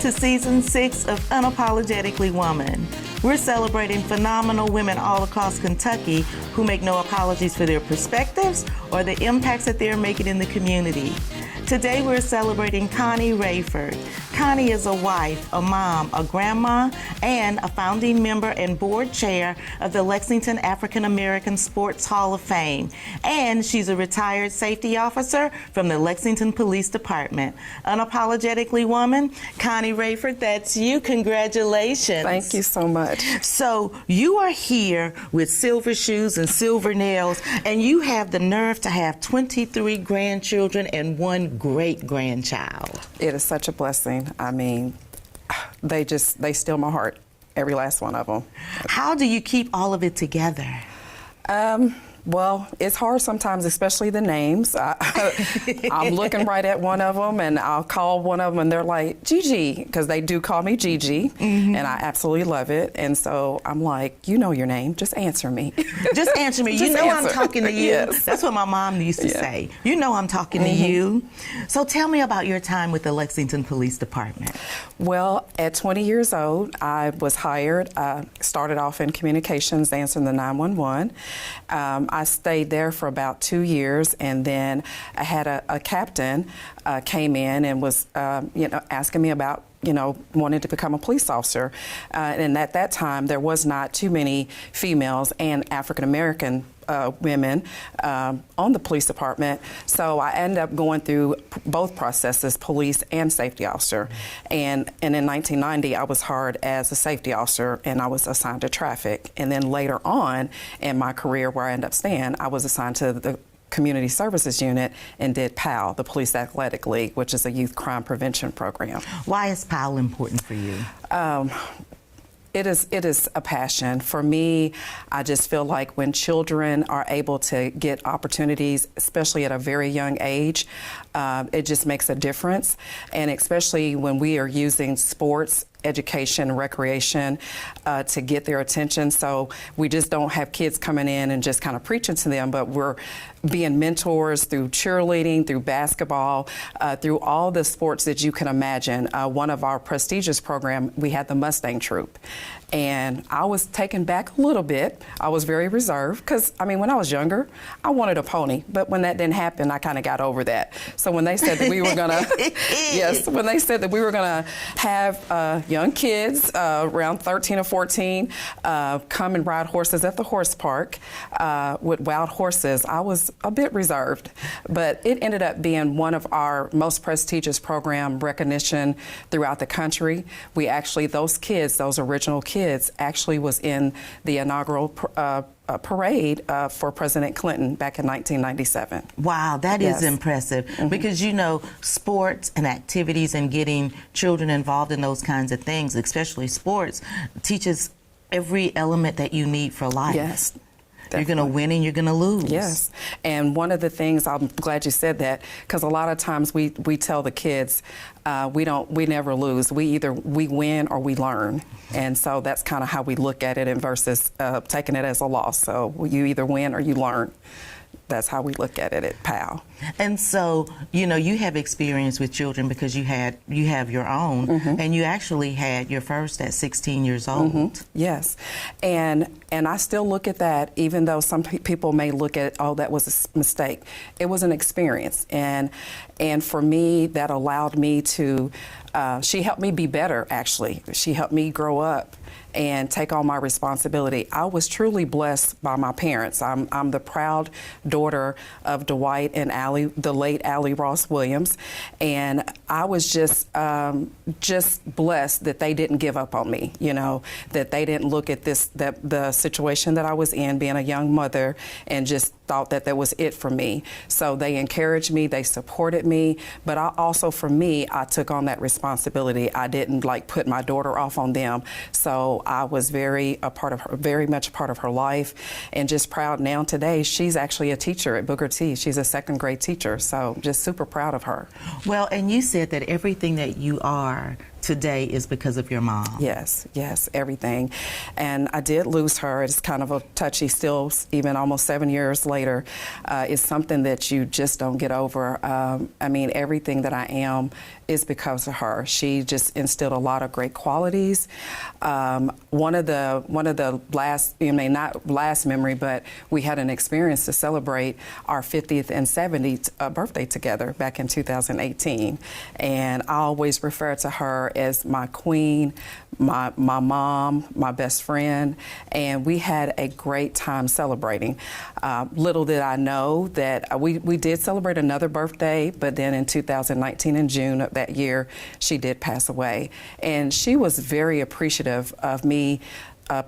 to Season 6 of Unapologetically Woman. We're celebrating phenomenal women all across Kentucky who make no apologies for their perspectives or the impacts that they're making in the community. Today we're celebrating Connie Rayford. Connie is a wife, a mom, a grandma, and a founding member and board chair of the Lexington African American Sports Hall of Fame. And she's a retired safety officer from the Lexington Police Department. Unapologetically Woman, Connie Rayford, that's you. Congratulations. Thank you so much. So you are here with silver shoes and silver nails, and you have the nerve to have 23 grandchildren and one great-grandchild. It is such a blessing. I mean, they steal my heart, every last one of them. How do you keep all of it together? Well, it's hard sometimes, especially the names. I'm looking right at one of them, and I'll call one of them, and they're like, Gigi, because they do call me Gigi, and I absolutely love it. And so I'm like, you know your name, just answer me. Just answer me. You know I'm talking to you. Yes. That's what my mom used to say. You know I'm talking to you. So tell me about your time with the Lexington Police Department. Well, at 20 years old, I was hired, started off in communications, answering the 911. I stayed there for about 2 years, and then I had a captain came in and was, asking me about, wanted to become a police officer. And at that time, there was not too many females and African-American women on the police department. So I ended up going through both processes, police and safety officer. And in 1990, I was hired as a safety officer, and I was assigned to traffic. And then later on in my career, where I ended up staying, I was assigned to the Community Services Unit and did PAL, the Police Athletic League, which is a youth crime prevention program. Why is PAL important for you? It is a passion. For me, I just feel like when children are able to get opportunities, especially at a very young age, it just makes a difference. And especially when we are using sports, education, recreation to get their attention. So we just don't have kids coming in and just kind of preaching to them, but we're being mentors through cheerleading, through basketball, through all the sports that you can imagine. One of our prestigious programs, we had the Mustang Troop. And I was taken back a little bit. I was very reserved because, when I was younger, I wanted a pony. But when that didn't happen, I kind of got over that. So when they said that we were going to, when they said that we were going to have young kids around 13 or 14 come and ride horses at the horse park with wild horses, I was a bit reserved. But it ended up being one of our most prestigious program recognition throughout the country. We actually, those kids, those original kids, actually was in the inaugural parade for President Clinton back in 1997. Wow, that is impressive. Because sports and activities and getting children involved in those kinds of things, especially sports, teaches every element that you need for life. Yes. Definitely. You're going to win and you're going to lose. Yes. And one of the things, I'm glad you said that, because a lot of times we tell the kids, we never lose. We win or we learn. And so that's kind of how we look at it, and versus taking it as a loss. So you either win or you learn. That's how we look at it at PAL. And so, you have experience with children because you have your own, and you actually had your first at 16 years old. Yes, and I still look at that, even though some people may look at, oh, that was a mistake. It was an experience, and for me, that allowed me to. She helped me be better. Actually, she helped me grow up and take on my responsibility. I was truly blessed by my parents. I'm the proud daughter of Dwight and Allie, the late Allie Ross Williams, and I was just blessed that they didn't give up on me. That they didn't look at the situation that I was in, being a young mother, and just thought that was it for me. So they encouraged me, they supported me, but for me, I took on that responsibility. I didn't put my daughter off on them. So I was very much a part of her life, and just proud now today. She's actually a teacher at Booker T. She's a second grade teacher. So just super proud of her. Well, and you said that everything that you are today is because of your mom. Yes, everything. And I did lose her. It's kind of a touchy still, even almost 7 years later. It's something that you just don't get over. I mean, everything that I am is because of her. She just instilled a lot of great qualities. One of the last, not last memory, but we had an experience to celebrate our 50th and 70th birthday together back in 2018. And I always refer to her as my queen, my mom, my best friend, and we had a great time celebrating. Little did I know that we did celebrate another birthday, but then in 2019 in June of that year, she did pass away. And she was very appreciative of me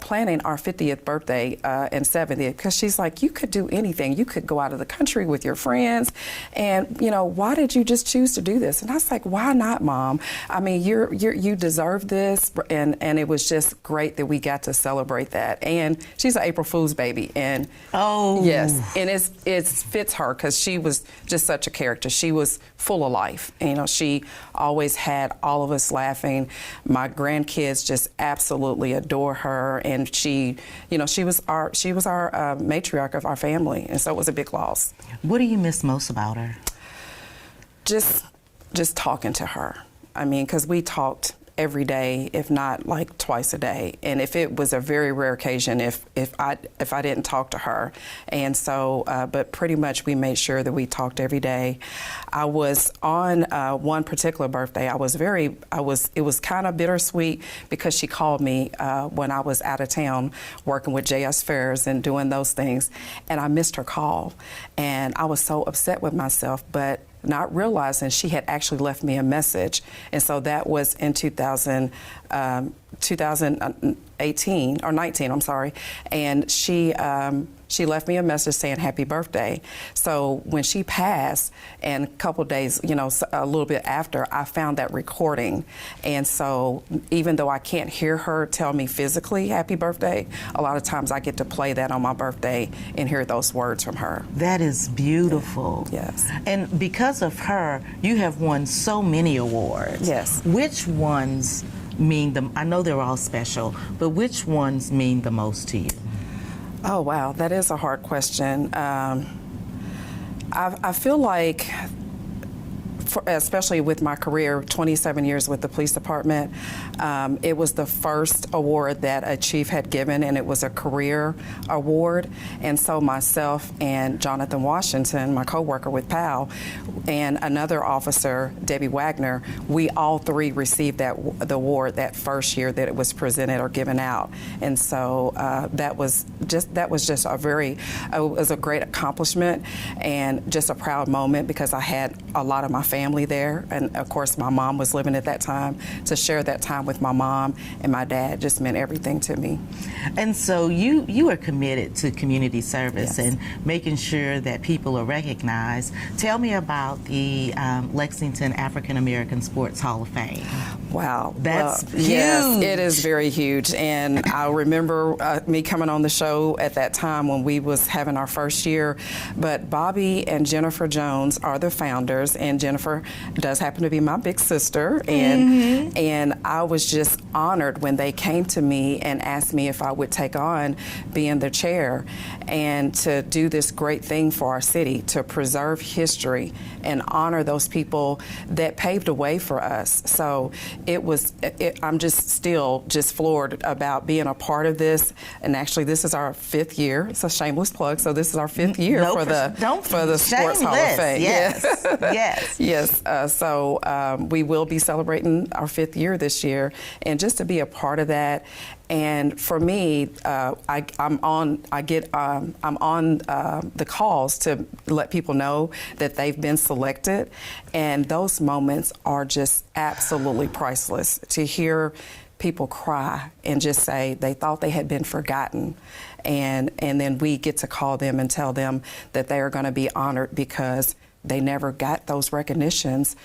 planning our 50th birthday and 70th, because she's like, you could do anything. You could go out of the country with your friends, and why did you just choose to do this? And I was like, why not, Mom? I mean, you deserve this, and it was just great that we got to celebrate that. And she's an April Fool's baby, and yes, and it fits her because she was just such a character. She was full of life. She always had all of us laughing. My grandkids just absolutely adore her. And she was our matriarch of our family, and so it was a big loss. What do you miss most about her? Just talking to her. I mean, because we talked every day, if not like twice a day. And if it was a very rare occasion, if I didn't talk to her. And so, but pretty much we made sure that we talked every day. I was on one particular birthday. It was kind of bittersweet because she called me when I was out of town working with J.S. Fairs and doing those things. And I missed her call. And I was so upset with myself, but not realizing she had actually left me a message. And so that was in 2018 or 19, I'm sorry. And she left me a message saying happy birthday. So when she passed, and a couple days, a little bit after, I found that recording. And so even though I can't hear her tell me physically happy birthday, a lot of times I get to play that on my birthday and hear those words from her. That is beautiful. Yes. And because of her, you have won so many awards. Yes. Which ones I know they're all special, but which ones mean the most to you? Oh, wow, that is a hard question. I feel like, especially with my career, 27 years with the police department, it was the first award that a chief had given, and it was a career award. And so myself and Jonathan Washington, my co-worker with PAL, and another officer, Debbie Wagner, we all three received the award that first year that it was presented or given out. And so that was just it was a great accomplishment and just a proud moment, because I had a lot of my family there, and of course my mom was living at that time. To share that time with my mom and my dad just meant everything to me. And so you are committed to community service. Yes. And making sure that people are recognized. Tell me about the Lexington African American Sports Hall of Fame. Wow, that's huge. Yes, it is very huge. And I remember me coming on the show at that time when we was having our first year. But Bobby and Jennifer Jones are the founders, and Jennifer does happen to be my big sister. And I was just honored when they came to me and asked me if I would take on being the chair and to do this great thing for our city, to preserve history and honor those people that paved the way for us. So I'm just still floored about being a part of this. And actually, this is our 5th year. It's a shameless plug. So this is our 5th year for the Sports Hall of Fame. Yes. Yes. Yes. So we will be celebrating our 5th year this year, and just to be a part of that. And for me, I'm on the calls to let people know that they've been selected, and those moments are just absolutely priceless. To hear people cry and just say they thought they had been forgotten, and then we get to call them and tell them that they are going to be honored because they never got those recognitions.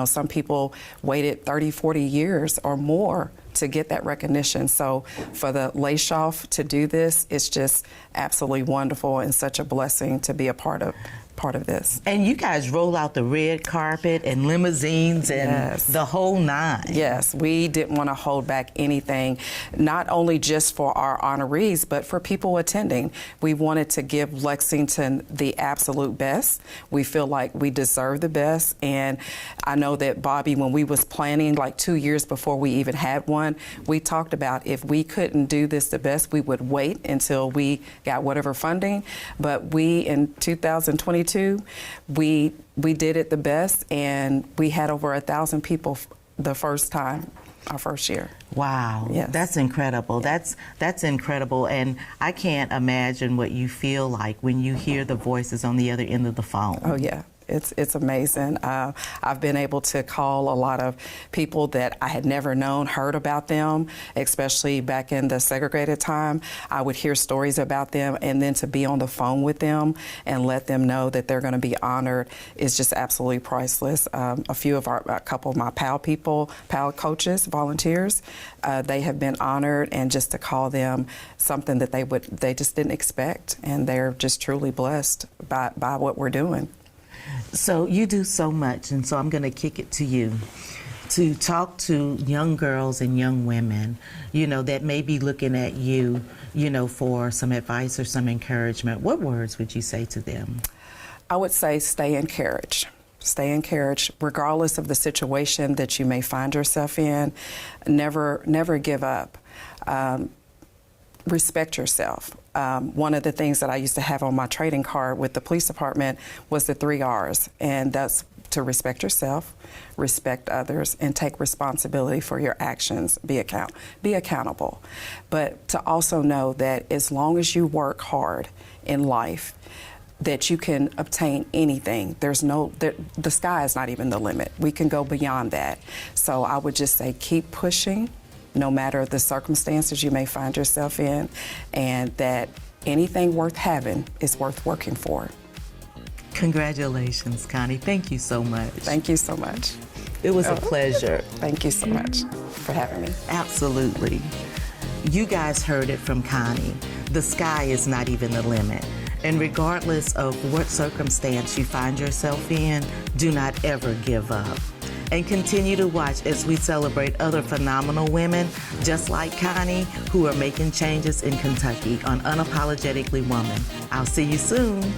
Some people waited 30, 40 years or more to get that recognition. So for the Layshoff to do this, it's just absolutely wonderful and such a blessing to be a part of. part of this. And you guys roll out the red carpet and limousines and Yes. the whole nine. Yes, we didn't want to hold back anything, not only just for our honorees, but for people attending. We wanted to give Lexington the absolute best. We feel like we deserve the best. And I know that, Bobby, when we was planning like 2 years before we even had one, we talked about if we couldn't do this the best, we would wait until we got whatever funding. But we, in 2022, we did it the best, and we had over 1,000 people the first time, our first year. Wow, Yes. that's incredible. That's incredible, and I can't imagine what you feel like when you hear the voices on the other end of the phone. Oh yeah. It's amazing. I've been able to call a lot of people that I had never known, heard about them, especially back in the segregated time. I would hear stories about them, and then to be on the phone with them and let them know that they're going to be honored is just absolutely priceless. A couple of my PAL coaches, volunteers, they have been honored, and just to call them something that they just didn't expect, and they're just truly blessed by what we're doing. So you do so much, and so I'm going to kick it to you to talk to young girls and young women, that may be looking at you, for some advice or some encouragement. What words would you say to them? I would say stay encouraged. Stay encouraged, regardless of the situation that you may find yourself in. Never give up. Respect yourself. One of the things that I used to have on my trading card with the police department was the 3 R's, and that's to respect yourself, respect others, and take responsibility for your actions. Be accountable. But to also know that as long as you work hard in life, that you can obtain anything. The sky is not even the limit. We can go beyond that. So I would just say keep pushing, no matter the circumstances you may find yourself in, and that anything worth having is worth working for. Congratulations, Connie. Thank you so much. Thank you so much. It was a pleasure. Thank you so much for having me. Absolutely. You guys heard it from Connie. The sky is not even the limit. And regardless of what circumstance you find yourself in, do not ever give up. And continue to watch as we celebrate other phenomenal women just like Connie who are making changes in Kentucky on Unapologetically Woman. I'll see you soon.